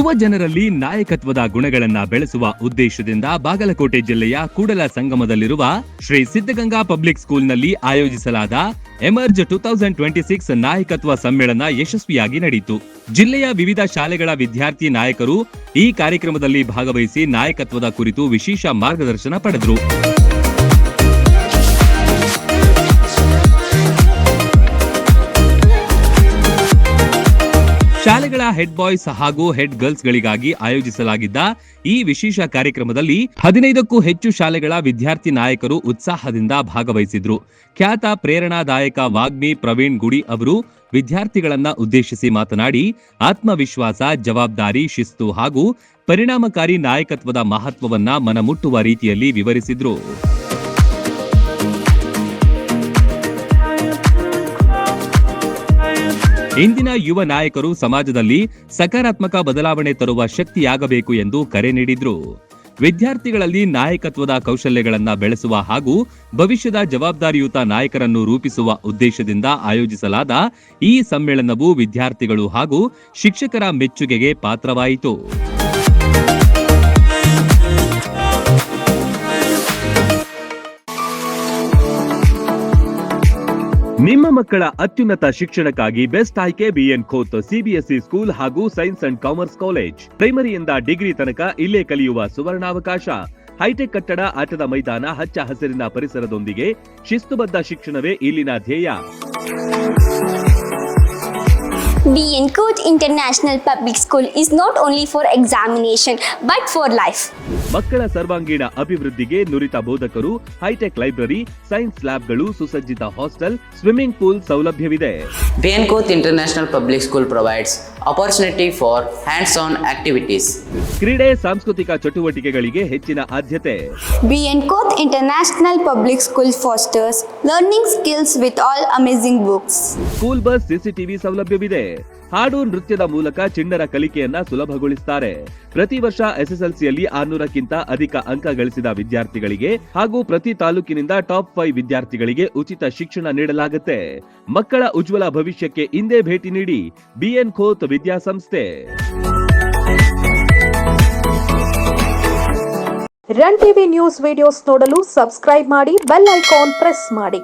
ಯುವ ಜನರಲ್ಲಿ ನಾಯಕತ್ವದ ಗುಣಗಳನ್ನ ಬೆಳೆಸುವ ಉದ್ದೇಶದಿಂದ ಬಾಗಲಕೋಟೆ ಜಿಲ್ಲೆಯ ಕೂಡಲ ಸಂಗಮದಲ್ಲಿರುವ ಶ್ರೀ ಸಿದ್ಧಗಂಗಾ ಪಬ್ಲಿಕ್ ಸ್ಕೂಲ್ನಲ್ಲಿ ಆಯೋಜಿಸಲಾದ ಎಮರ್ಜ್ 2026 ನಾಯಕತ್ವ ಸಮ್ಮೇಳನ ಯಶಸ್ವಿಯಾಗಿ ನಡೆಯಿತು. ಜಿಲ್ಲೆಯ ವಿವಿಧ ಶಾಲೆಗಳ ವಿದ್ಯಾರ್ಥಿ ನಾಯಕರು ಈ ಕಾರ್ಯಕ್ರಮದಲ್ಲಿ ಭಾಗವಹಿಸಿ ನಾಯಕತ್ವದ ಕುರಿತು ವಿಶೇಷ ಮಾರ್ಗದರ್ಶನ ಪಡೆದರು. ಶಾಲೆಗಳ ಹೆಡ್ ಬಾಯ್ಸ್ ಹಾಗೂ ಹೆಡ್ ಗರ್ಲ್ಸ್ ಗಳಿಗಾಗಿ ಆಯೋಜಿಸಲಾಗಿದ್ದ ಈ ವಿಶೇಷ ಕಾರ್ಯಕ್ರಮದಲ್ಲಿ 15ಕ್ಕೂ ಹೆಚ್ಚು ಶಾಲೆಗಳ ವಿದ್ಯಾರ್ಥಿ ನಾಯಕರು ಉತ್ಸಾಹದಿಂದ ಭಾಗವಹಿಸಿದ್ರು. ಖ್ಯಾತ ಪ್ರೇರಣಾದಾಯಕ ವಾಗ್ಮಿ ಪ್ರವೀಣ್ ಗುಡಿ ಅವರು ವಿದ್ಯಾರ್ಥಿಗಳನ್ನ ಉದ್ದೇಶಿಸಿ ಮಾತನಾಡಿ ಆತ್ಮವಿಶ್ವಾಸ, ಜವಾಬ್ದಾರಿ, ಶಿಸ್ತು ಹಾಗೂ ಪರಿಣಾಮಕಾರಿ ನಾಯಕತ್ವದ ಮಹತ್ವವನ್ನ ಮನಮುಟ್ಟುವ ರೀತಿಯಲ್ಲಿ ವಿವರಿಸಿದ್ರು. ಇಂದಿನ ಯುವ ನಾಯಕರು ಸಮಾಜದಲ್ಲಿ ಸಕಾರಾತ್ಮಕ ಬದಲಾವಣೆ ತರುವ ಶಕ್ತಿಯಾಗಬೇಕು ಎಂದು ಕರೆ ನೀಡಿದ್ರು. ವಿದ್ಯಾರ್ಥಿಗಳಲ್ಲಿ ನಾಯಕತ್ವದ ಕೌಶಲ್ಯಗಳನ್ನು ಬೆಳೆಸುವ ಹಾಗೂ ಭವಿಷ್ಯದ ಜವಾಬ್ದಾರಿಯುತ ನಾಯಕರನ್ನು ರೂಪಿಸುವ ಉದ್ದೇಶದಿಂದ ಆಯೋಜಿಸಲಾದ ಈ ಸಮ್ಮೇಳನವು ವಿದ್ಯಾರ್ಥಿಗಳು ಹಾಗೂ ಶಿಕ್ಷಕರ ಮೆಚ್ಚುಗೆಗೆ ಪಾತ್ರವಾಯಿತು. ನಿಮ್ಮ ಮಕ್ಕಳ ಅತ್ಯುನ್ನತ ಶಿಕ್ಷಣಕ್ಕಾಗಿ ಬೆಸ್ಟ್ ಆಯ್ಕೆ ಬಿಎನ್ ಖೋತ್ ಸಿಬಿಎಸ್ಇ ಸ್ಕೂಲ್ ಹಾಗೂ ಸೈನ್ಸ್ ಅಂಡ್ ಕಾಮರ್ಸ್ ಕಾಲೇಜ್. ಪ್ರೈಮರಿಯಿಂದ ಡಿಗ್ರಿ ತನಕ ಇಲ್ಲೇ ಕಲಿಯುವ ಸುವರ್ಣಾವಕಾಶ. ಹೈಟೆಕ್ ಕಟ್ಟಡ, ಆಟದ ಮೈದಾನ, ಹಚ್ಚ ಹಸಿರಿನ ಪರಿಸರದೊಂದಿಗೆ ಶಿಸ್ತುಬದ್ಧ ಶಿಕ್ಷಣವೇ ಇಲ್ಲಿನ ಧ್ಯೇಯ. BN Khot International Public School is not only for examination but for life. ಮಕ್ಕಳ ಸರ್ವಾಂಗೀಣ ಅಭಿವೃದ್ಧಿಗೆ ನುರಿತ ಬೋಧಕರು, ಹೈಟೆಕ್ ಲೈಬ್ರರಿ, ಸೈನ್ಸ್ ಲ್ಯಾಬ್ಗಳು, ಸುಸಜ್ಜಿತ ಹಾಸ್ಟೆಲ್, ಸ್ವಿಮ್ಮಿಂಗ್ ಪೂಲ್ ಸೌಲಭ್ಯವಿದೆ. BN Khot International Public School provides opportunity for hands-on activities. ಕ್ರೀಡೆ, ಸಾಂಸ್ಕೃತಿಕ ಚಟುವಟಿಕೆಗಳಿಗೆ ಹೆಚ್ಚಿನ ಆದ್ಯತೆ. BN Khot International Public School fosters learning skills with all amazing books. School bus, CCTV ಸೌಲಭ್ಯವಿದೆ. ಹಾಡು, ನೃತ್ಯದ ಮೂಲಕ ಚಿಣ್ಣರ ಕಲಿಕೆಯನ್ನ ಸುಲಭಗೊಳಿಸುತ್ತಾರೆ. ಪ್ರತಿ ವರ್ಷ ಎಸ್ಎಸ್ಎಲ್ಸಿಯಲ್ಲಿ 600ಕ್ಕಿಂತ ಅಧಿಕ ಅಂಕ ಗಳಿಸಿದ ವಿದ್ಯಾರ್ಥಿಗಳಿಗೆ ಹಾಗೂ ಪ್ರತಿ ತಾಲೂಕಿನಿಂದ ಟಾಪ್ 5 ವಿದ್ಯಾರ್ಥಿಗಳಿಗೆ ಉಚಿತ ಶಿಕ್ಷಣ ನೀಡಲಾಗುತ್ತೆ. ಮಕ್ಕಳ ಉಜ್ವಲ ಭವಿಷ್ಯಕ್ಕೆ ಇಂದೇ ಭೇಟಿ ನೀಡಿ ಬಿಎನ್ ಖೋತ್ ವಿದ್ಯಾಸಂಸ್ಥೆ. ರನ್ ಟಿವಿ ನ್ಯೂಸ್ ವಿಡಿಯೋಸ್ ನೋಡಲು ಸಬ್ಸ್ಕ್ರೈಬ್ ಮಾಡಿ, ಬೆಲ್ ಐಕಾನ್ ಪ್ರೆಸ್ ಮಾಡಿ.